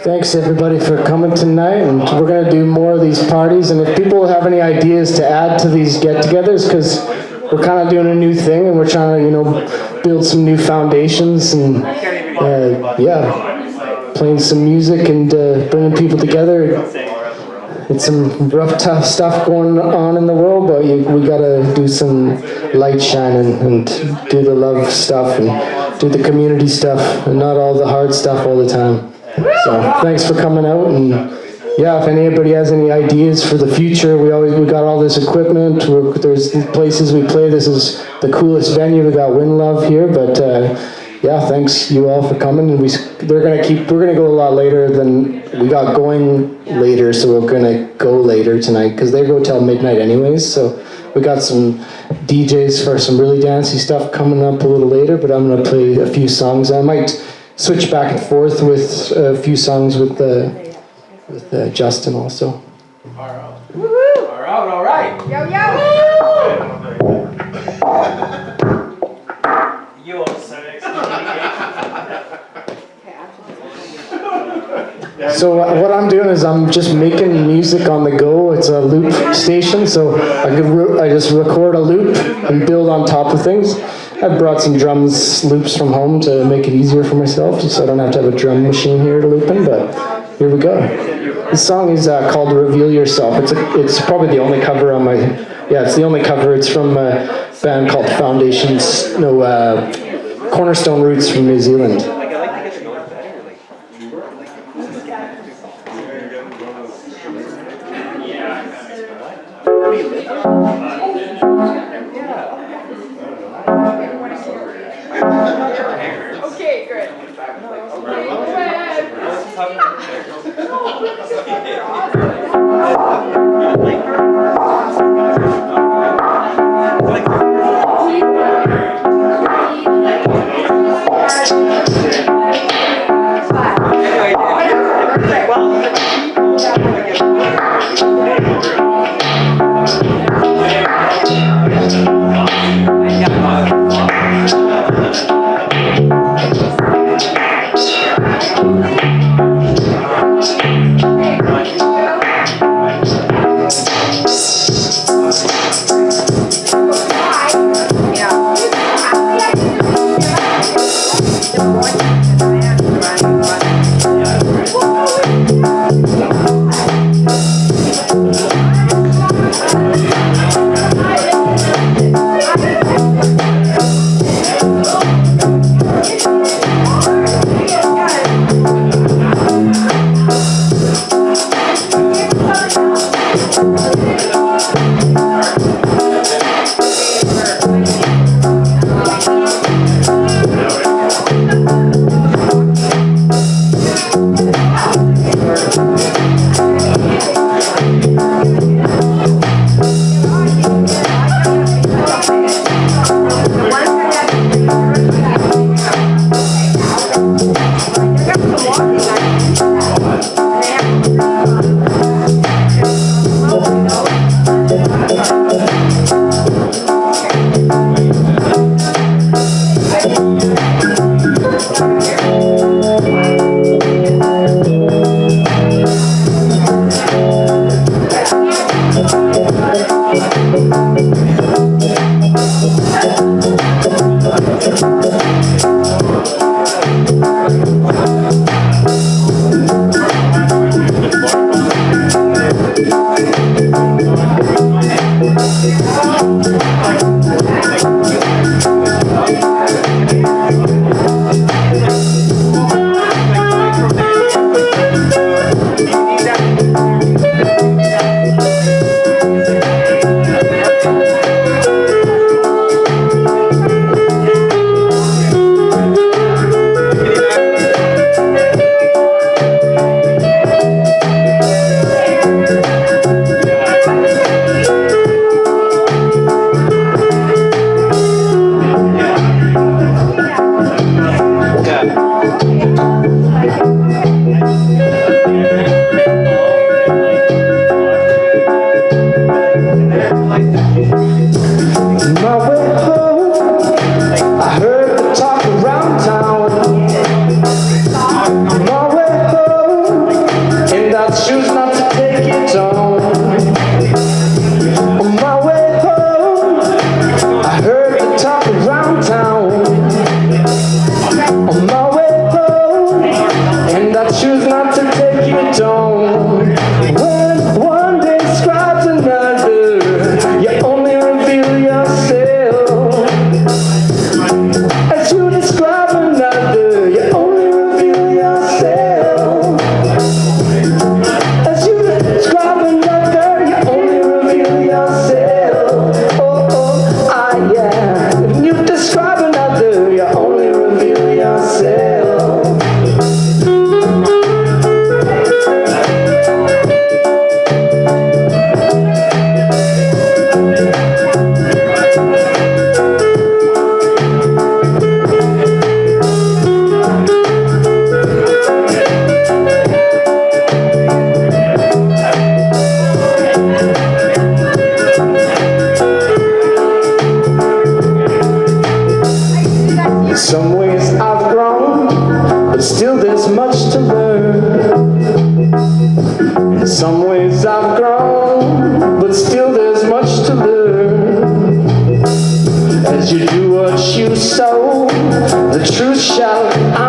Thanks everybody for coming tonight, and we're going to do more of these parties, and if people have any ideas to add to these get-togethers, because we're kind of doing a new thing and we're trying to, build some new foundations and playing some music and bringing people together. It's some rough, tough stuff going on in the world, but we gotta do some light shining and do the love stuff and do the community stuff and not all the hard stuff all the time. So thanks for coming out, and if anybody has any ideas for the future, we got all this equipment. There's places we play. This is the coolest venue. We got Win Love here, but thanks you all for coming. And we're gonna go a lot later than we got going later, so we're gonna go later tonight because they go till midnight anyways. So we got some DJs for some really dancey stuff coming up a little later, but I'm gonna play a few songs. I might switch back and forth with a few songs with Justin also. All right. Yo. You are so So what I'm doing is I'm just making music on the go. It's a loop station, so I just record a loop and build on top of things. I brought some drums loops from home to make it easier for myself, so I don't have to have a drum machine here to loop in, but here we go. This song is called Reveal Yourself. It's probably the only cover on my... it's the only cover. It's from a band called Cornerstone Roots from New Zealand. Okay, good.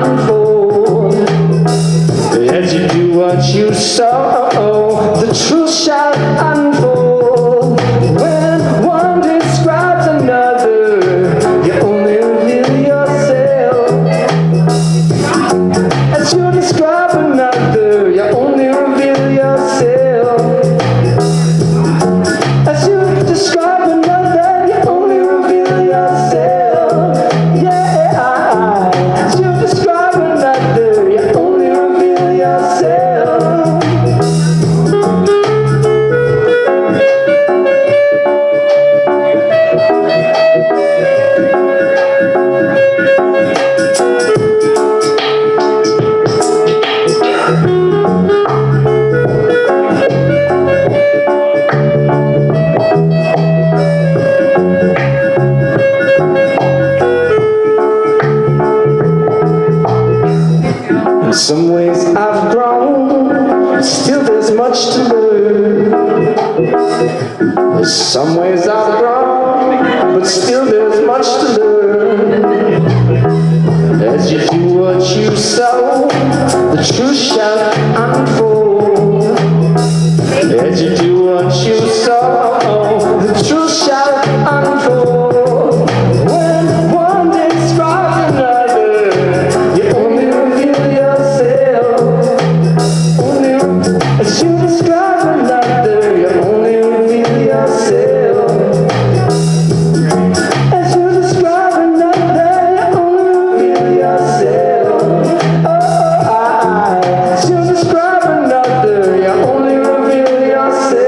unfold. As you do what you sow, the truth shall unfold. When one describes another, you only reveal yourself. As you describe another, you only reveal yourself. As you describe another, you only reveal yourself. Yeah, as you describe another, you only reveal yourself. In some ways I've grown, still there's much to learn. In some ways I've grown, but still there's much to learn. As you do what you sow, the truth shall unfold. As you do what you sow, the truth shall unfold. When one describes another, you only reveal yourself. As you describe another, you only reveal yourself. As you describe another, you only reveal yourself. As you describe another, you only reveal yourself.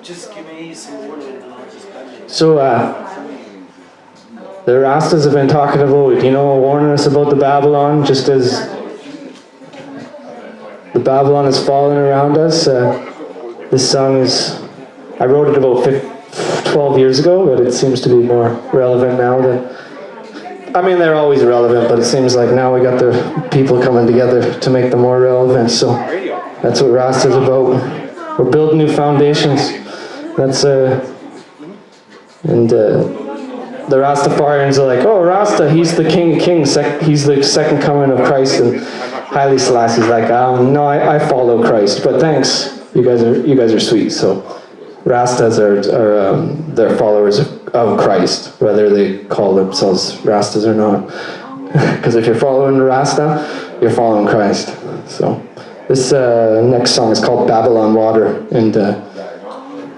Just give me some water and I'll just So, the Rastas have been talking about, warning us about the Babylon, just as the Babylon is falling around us. This song I wrote it about 12 years ago, but it seems to be more relevant now they're always relevant, but it seems like now we got the people coming together to make them more relevant, so that's what Rasta's about. We're building new foundations. That's, the Rastafarians are like, oh, Rasta, he's the king of kings, he's the second coming of Christ, and Haile Selassie's like, no, I follow Christ, but thanks, you guys are sweet. So Rastas are they're followers of Christ, whether they call themselves Rastas or not. Because if you're following the Rasta, you're following Christ. So this next song is called Babylon Water, and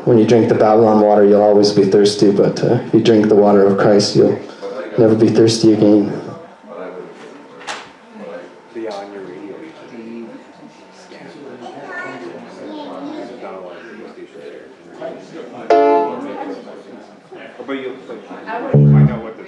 when you drink the Babylon water, you'll always be thirsty, but if you drink the water of Christ, you'll never be thirsty again. Beyond your radio. But you find out what the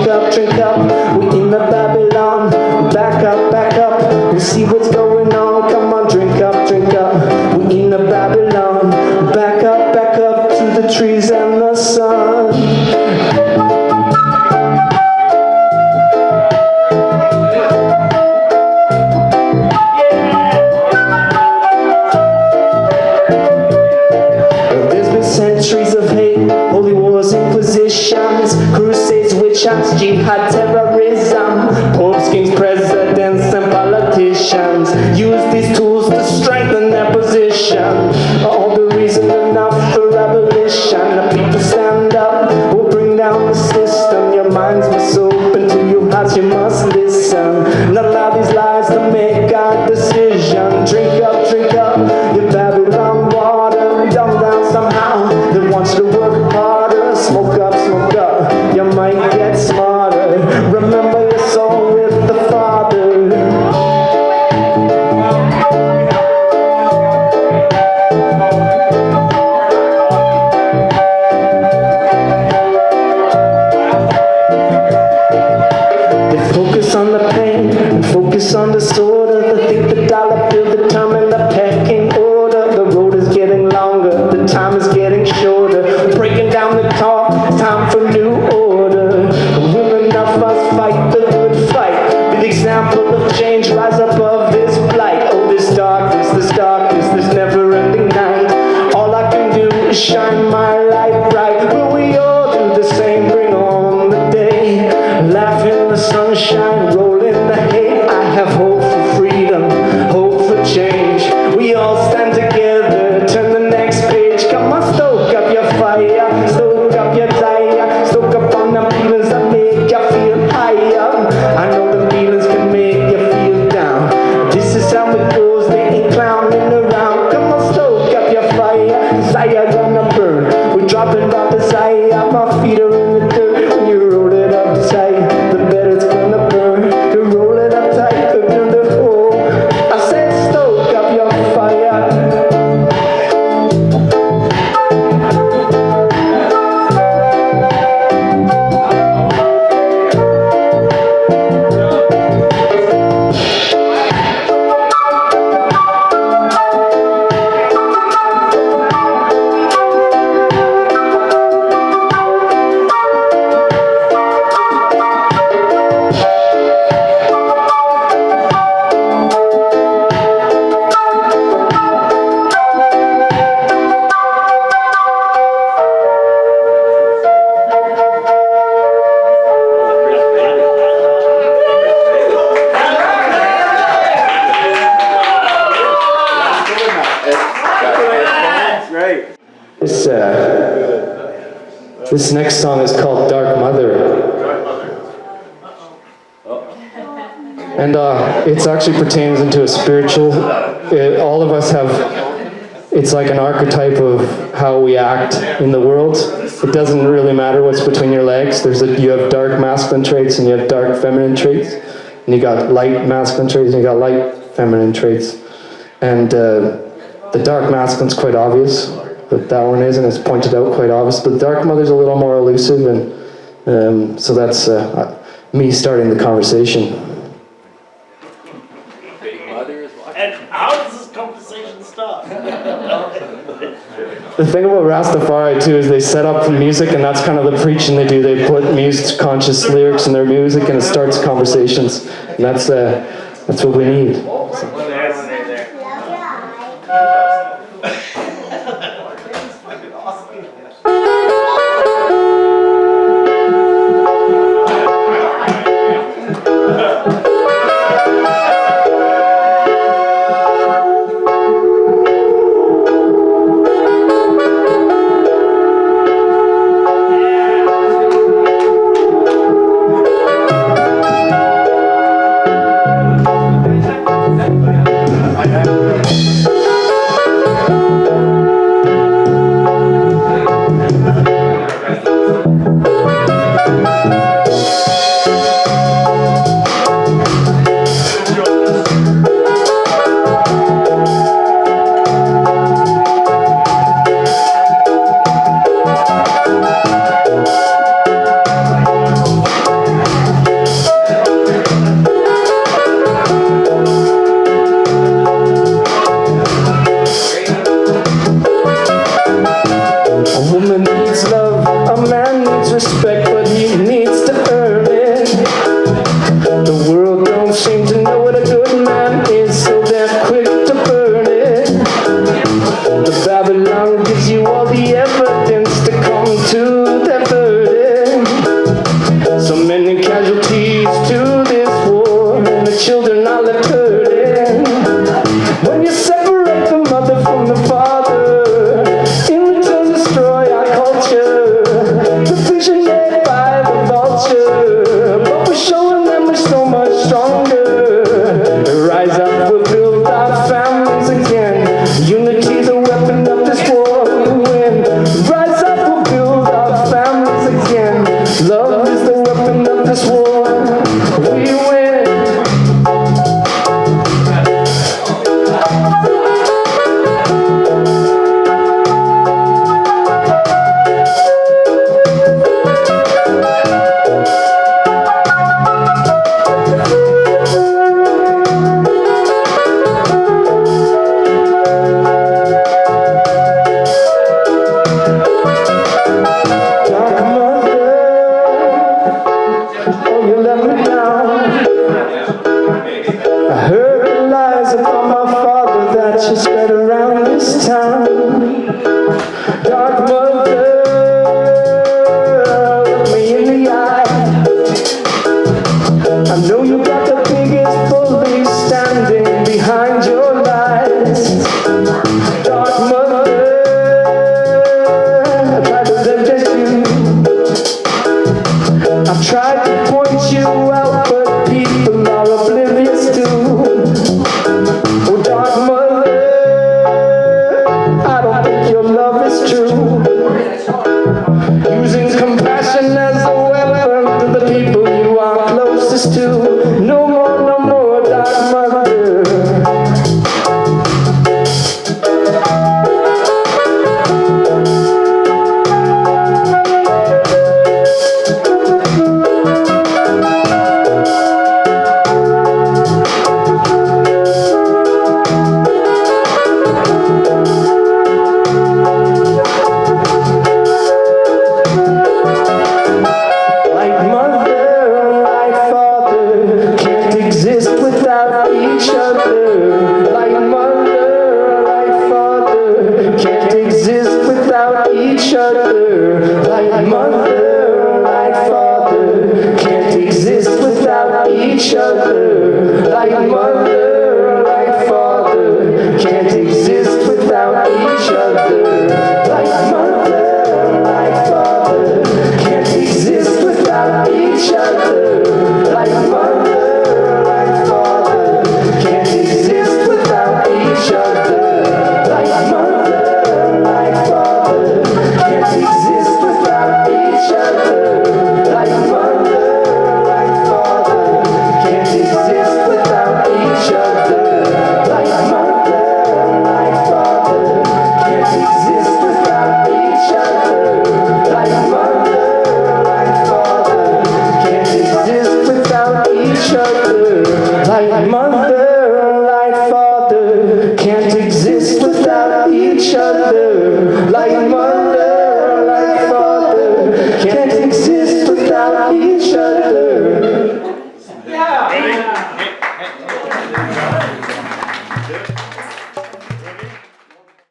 up, drink up. We in the Babylon. Back up. We see what's going on. Come on, drink up, drink up. We in the Babylon. Back up to the trees and the sun. Centuries of hate, holy wars, inquisitions, crusades, witch hunts, jihad, terrorism. Popes, kings, presidents, and politicians use these tools to strengthen their position. All the reason enough for abolition. The people stand up, we'll bring down the system. Your minds must open to your hearts, you must listen. Not allow these lies to make our decision. Drink up, your Babylon water, dumb down somehow. They want you to work harder. Smoke up, you might get smarter. Remember your soul with the Father. They focus on the pain and focus on disorder. They think the dollar bill determine the pecking order. The road is getting longer, the time is getting shorter. Breaking down the talk, time for new order. Will enough of us fight the good fight? Be the example of change, rise above this blight. Oh, this darkness, this never-ending night. All I can do is shine my light bright. Will we all do the same? Bring on the day. Laugh in the sunshine, roll in the hay. I have hope for freedom, hope for change. We all stand together, turn the next page. Come on, stoke up your fire, stoke up your desire, stoke up on the feelings that make you feel higher. I know the feelings can make you feel down. This is how it goes, they ain't clowning around. Come on, stoke up your fire, desire gonna burn. We're dropping our desire, my feet are in the dirt. When you roll it up tight, the better it's gonna burn. You roll it up tight, the beautiful. I said stoke up your fire. This next song is called Dark Mother. And it actually pertains into a spiritual, all of us have, it's like an archetype of how we act in the world. It doesn't really matter what's between your legs. You have dark masculine traits and you have dark feminine traits. And you got light masculine traits and you got light feminine traits. And the dark masculine's quite obvious. But that one is, and it's pointed out quite obvious. But Dark Mother's a little more elusive, and so that's me starting the conversation. And how does this conversation start? The thing about Rastafari too is they set up music, and that's kind of the preaching they do. They put conscious lyrics in their music, and it starts conversations. And that's what we need. So. peace to this war, and the children are left hurting. When you separate the mother from the father, in return destroy our culture, the vision made by the vulture, but we're showing them we're so much stronger. Rise up, we'll build our families again. Unity's a weapon of this war we win. Rise up, we'll build our families again. Love is the weapon of this war we win. I heard the lies about my father that you spread around this town. Dark mother, look me in the eye. I know you got the biggest bully standing behind your lies. Dark mother, I tried to digest you. I've tried to point you out, but people are oblivious to. Oh, dark mother, I don't think your love is true. Using compassion as a weapon to the people you are closest to. No more, dark mother. Each other, like mother, like father, can't exist without each other. Like mother, like father, can't exist without each other. Like mother, like father, can't exist without each other. Like mother, like father, can't exist without each other. Like mother. Like mother, like father, can't exist without each other. Like mother.